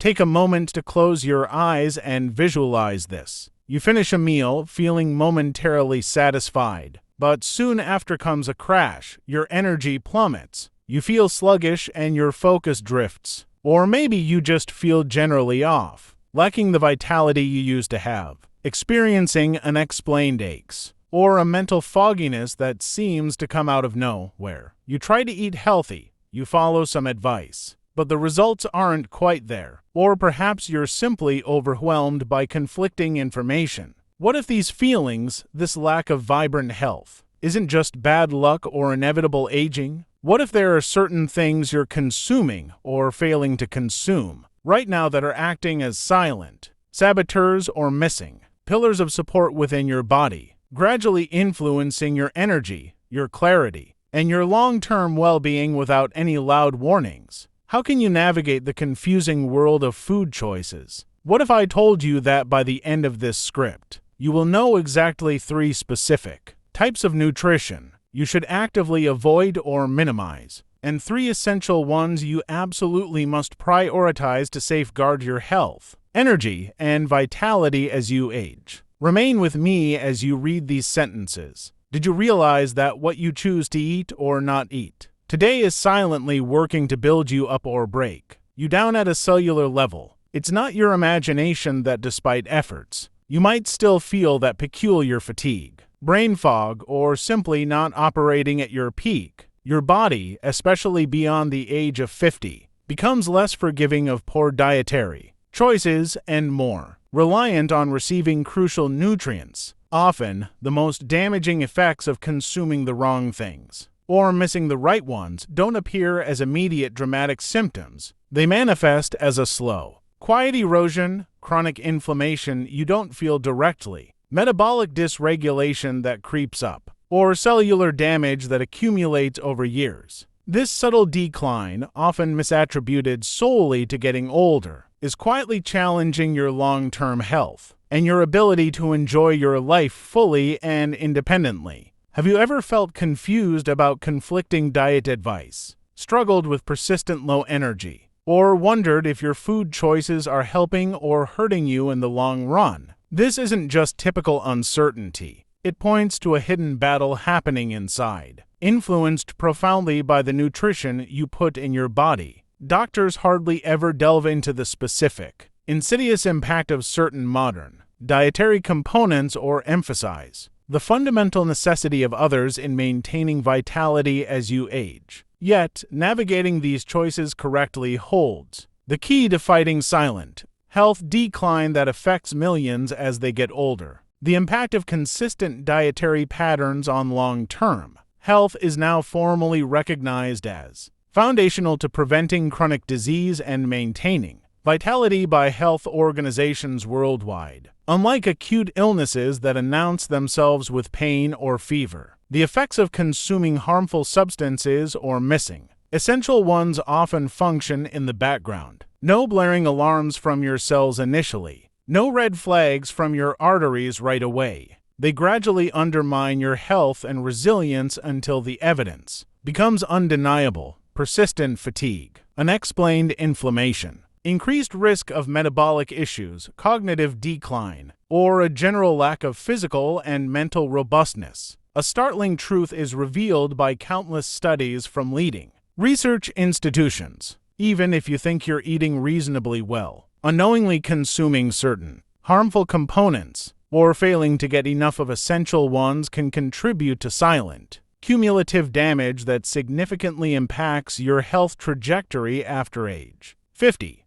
Take a moment to close your eyes and visualize this. You finish a meal feeling momentarily satisfied, but soon after comes a crash. Your energy plummets. You feel sluggish and your focus drifts. Or maybe you just feel generally off, lacking the vitality you used to have, experiencing unexplained aches, or a mental fogginess that seems to come out of nowhere. You try to eat healthy, you follow some advice, but the results aren't quite there. Or perhaps you're simply overwhelmed by conflicting information. What if these feelings, this lack of vibrant health, isn't just bad luck or inevitable aging? What if there are certain things you're consuming or failing to consume right now that are acting as silent saboteurs or missing pillars of support within your body, gradually influencing your energy, your clarity, and your long-term well-being without any loud warnings? How can you navigate the confusing world of food choices? What if I told you that by the end of this script, you will know exactly 3 specific types of nutrition you should actively avoid or minimize, and 3 essential ones you absolutely must prioritize to safeguard your health, energy, and vitality as you age? Remain with me as you read these sentences. Did you realize that what you choose to eat or not eat today is silently working to build you up or break you down at a cellular level? It's not your imagination that, despite efforts, you might still feel that peculiar fatigue, brain fog, or simply not operating at your peak. Your body, especially beyond the age of 50, becomes less forgiving of poor dietary choices and more reliant on receiving crucial nutrients. Often, the most damaging effects of consuming the wrong things or missing the right ones don't appear as immediate dramatic symptoms. They manifest as a slow, quiet erosion, chronic inflammation you don't feel directly, metabolic dysregulation that creeps up, or cellular damage that accumulates over years. This subtle decline, often misattributed solely to getting older, is quietly challenging your long-term health and your ability to enjoy your life fully and independently. Have you ever felt confused about conflicting diet advice, struggled with persistent low energy, or wondered if your food choices are helping or hurting you in the long run? This isn't just typical uncertainty. It points to a hidden battle happening inside, influenced profoundly by the nutrition you put in your body. Doctors hardly ever delve into the specific, insidious impact of certain modern dietary components or emphasize the fundamental necessity of others in maintaining vitality as you age. Yet, navigating these choices correctly holds the key to fighting silent health decline that affects millions as they get older. The impact of consistent dietary patterns on long-term health is now formally recognized as foundational to preventing chronic disease and maintaining vitality by health organizations worldwide. Unlike acute illnesses that announce themselves with pain or fever, the effects of consuming harmful substances or missing essential ones often function in the background. No blaring alarms from your cells initially, no red flags from your arteries right away. They gradually undermine your health and resilience until the evidence becomes undeniable. Persistent fatigue, unexplained inflammation, increased risk of metabolic issues, cognitive decline, or a general lack of physical and mental robustness. A startling truth is revealed by countless studies from leading research institutions. Even if you think you're eating reasonably well, unknowingly consuming certain harmful components or failing to get enough of essential ones can contribute to silent, cumulative damage that significantly impacts your health trajectory after age 50.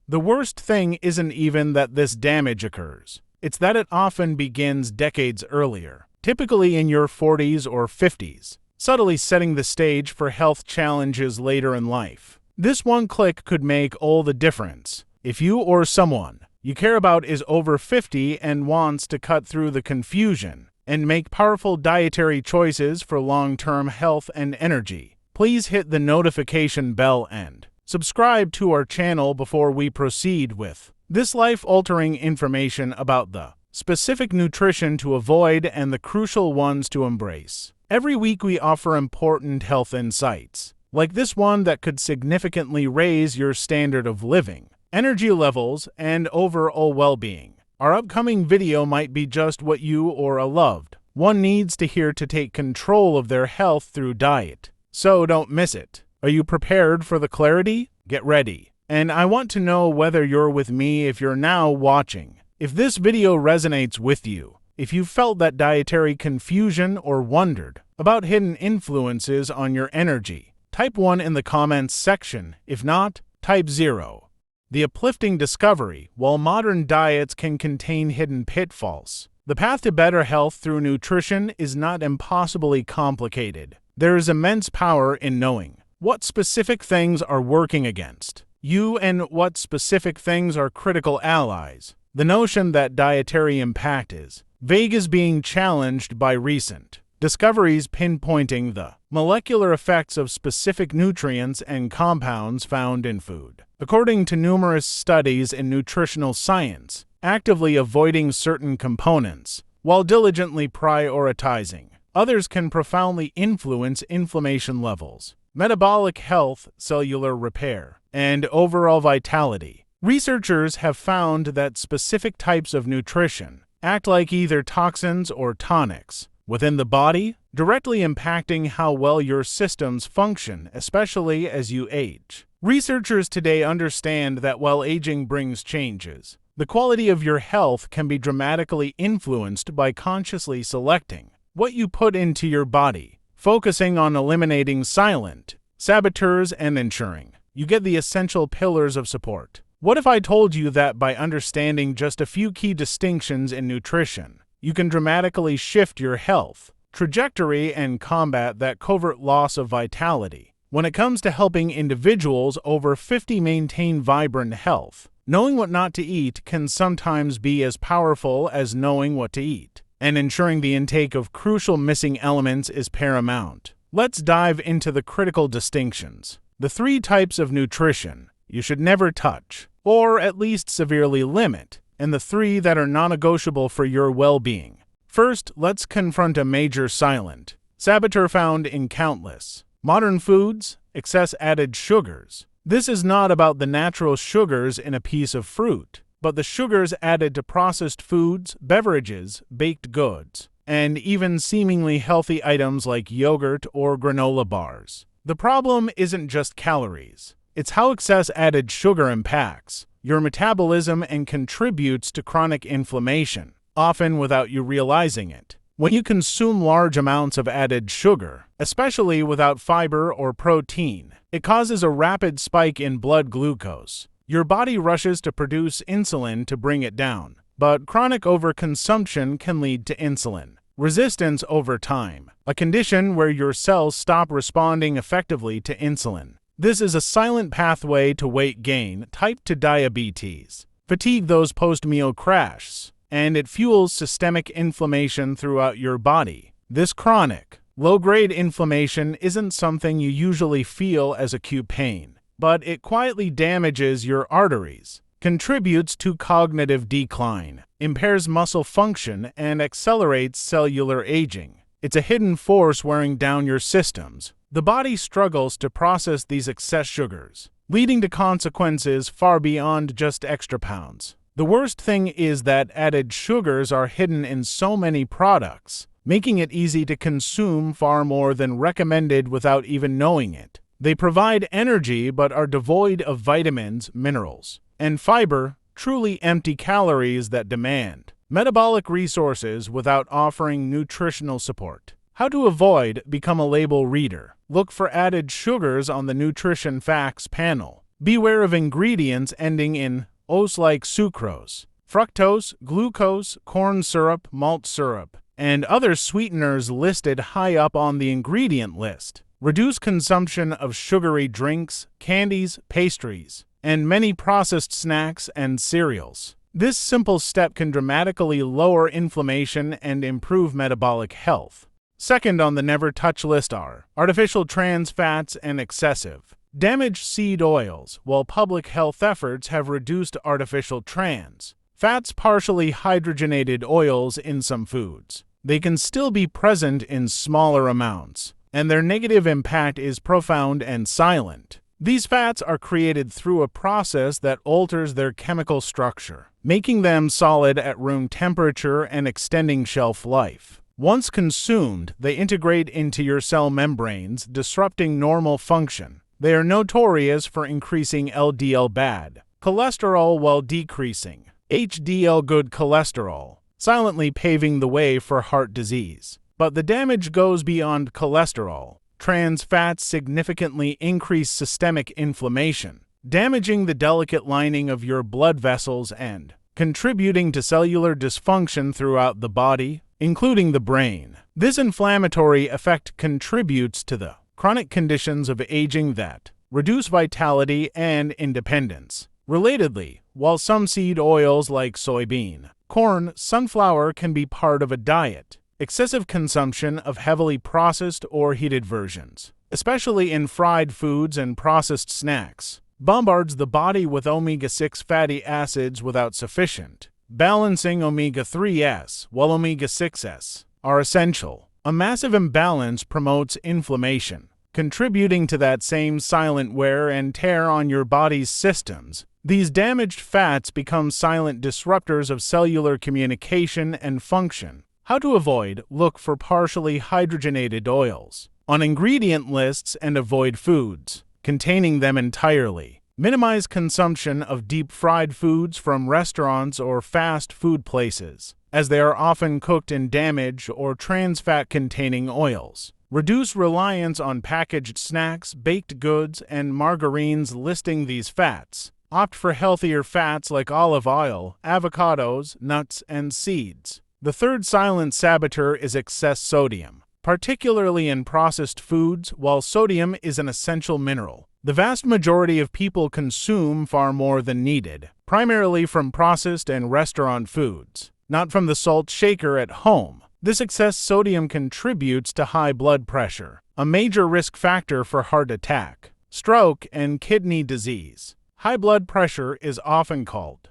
The worst thing isn't even that this damage occurs. It's that it often begins decades earlier, typically in your 40s or 50s, subtly setting the stage for health challenges later in life. This one click could make all the difference. If you or someone you care about is over 50 and wants to cut through the confusion and make powerful dietary choices for long-term health and energy, please hit the notification bell and subscribe to our channel before we proceed with this life-altering information about the specific nutrition to avoid and the crucial ones to embrace. Every week we offer important health insights, like this one that could significantly raise your standard of living. energy levels, and overall well-being. Our upcoming video might be just what you or a loved one needs to hear to take control of their health through diet. So don't miss it. Are you prepared for the clarity? Get ready. And I want to know whether you're with me if you're now watching. If this video resonates with you, if you felt that dietary confusion or wondered about hidden influences on your energy, type 1 in the comments section. If not, type 0. The uplifting discovery: while modern diets can contain hidden pitfalls, the path to better health through nutrition is not impossibly complicated. There is immense power in knowing what specific things are working against you and what specific things are critical allies. The notion that dietary impact is vague is being challenged by recent discoveries pinpointing the molecular effects of specific nutrients and compounds found in food. According to numerous studies in nutritional science, actively avoiding certain components while diligently prioritizing others can profoundly influence inflammation levels, metabolic health, cellular repair, and overall vitality. Researchers have found that specific types of nutrition act like either toxins or tonics within the body, directly impacting how well your systems function, especially as you age. Researchers today understand that while aging brings changes, the quality of your health can be dramatically influenced by consciously selecting what you put into your body, focusing on eliminating silent saboteurs and ensuring you get the essential pillars of support. What if I told you that by understanding just a few key distinctions in nutrition, you can dramatically shift your health trajectory and combat that covert loss of vitality? When it comes to helping individuals over 50 maintain vibrant health, knowing what not to eat can sometimes be as powerful as knowing what to eat, and ensuring the intake of crucial missing elements is paramount. Let's dive into the critical distinctions. The 3 types of nutrition you should never touch, or at least severely limit, and the 3 that are non-negotiable for your well-being. First, let's confront a major silent saboteur found in countless modern foods: excess added sugars. This is not about the natural sugars in a piece of fruit, but the sugars added to processed foods, beverages, baked goods, and even seemingly healthy items like yogurt or granola bars. The problem isn't just calories. It's how excess added sugar impacts your metabolism and contributes to chronic inflammation, often without you realizing it. When you consume large amounts of added sugar, especially without fiber or protein, it causes a rapid spike in blood glucose. Your body rushes to produce insulin to bring it down, but chronic overconsumption can lead to insulin resistance over time, a condition where your cells stop responding effectively to insulin. This is a silent pathway to weight gain, type 2 diabetes, fatigue, those post-meal crashes, and it fuels systemic inflammation throughout your body. This chronic, low-grade inflammation isn't something you usually feel as acute pain, but it quietly damages your arteries, contributes to cognitive decline, impairs muscle function, and accelerates cellular aging. It's a hidden force wearing down your systems. The body struggles to process these excess sugars, leading to consequences far beyond just extra pounds. The worst thing is that added sugars are hidden in so many products, making it easy to consume far more than recommended without even knowing it. They provide energy but are devoid of vitamins, minerals, and fiber, truly empty calories that demand metabolic resources without offering nutritional support. How to avoid: become a label reader. Look for added sugars on the nutrition facts panel. Beware of ingredients ending in "-ose" like sucrose, fructose, glucose, corn syrup, malt syrup, and other sweeteners listed high up on the ingredient list. Reduce consumption of sugary drinks, candies, pastries, and many processed snacks and cereals. This simple step can dramatically lower inflammation and improve metabolic health. Second on the never touch list are artificial trans fats and excessive damaged seed oils. While public health efforts have reduced artificial trans fats, partially hydrogenated oils in some foods, they can still be present in smaller amounts, and their negative impact is profound and silent. These fats are created through a process that alters their chemical structure, making them solid at room temperature and extending shelf life. Once consumed, they integrate into your cell membranes, disrupting normal function. They are notorious for increasing LDL bad cholesterol while decreasing HDL good cholesterol, silently paving the way for heart disease. But the damage goes beyond cholesterol. Trans fats significantly increase systemic inflammation, damaging the delicate lining of your blood vessels and contributing to cellular dysfunction throughout the body, including the brain. This inflammatory effect contributes to the chronic conditions of aging that reduce vitality and independence. Relatedly, while some seed oils like soybean, corn, sunflower can be part of a diet, excessive consumption of heavily processed or heated versions, especially in fried foods and processed snacks, bombards the body with omega-6 fatty acids without sufficient balancing omega-3s, while omega-6s are essential. A massive imbalance promotes inflammation, contributing to that same silent wear and tear on your body's systems. These damaged fats become silent disruptors of cellular communication and function. How to avoid: look for partially hydrogenated oils on ingredient lists and avoid foods containing them entirely. Minimize consumption of deep-fried foods from restaurants or fast food places, as they are often cooked in damaged or trans fat-containing oils. Reduce reliance on packaged snacks, baked goods, and margarines listing these fats. Opt for healthier fats like olive oil, avocados, nuts, and seeds. The third silent saboteur is excess sodium, particularly in processed foods. While sodium is an essential mineral, the vast majority of people consume far more than needed, primarily from processed and restaurant foods, not from the salt shaker at home. This excess sodium contributes to high blood pressure, a major risk factor for heart attack, stroke, and kidney disease. High blood pressure is often called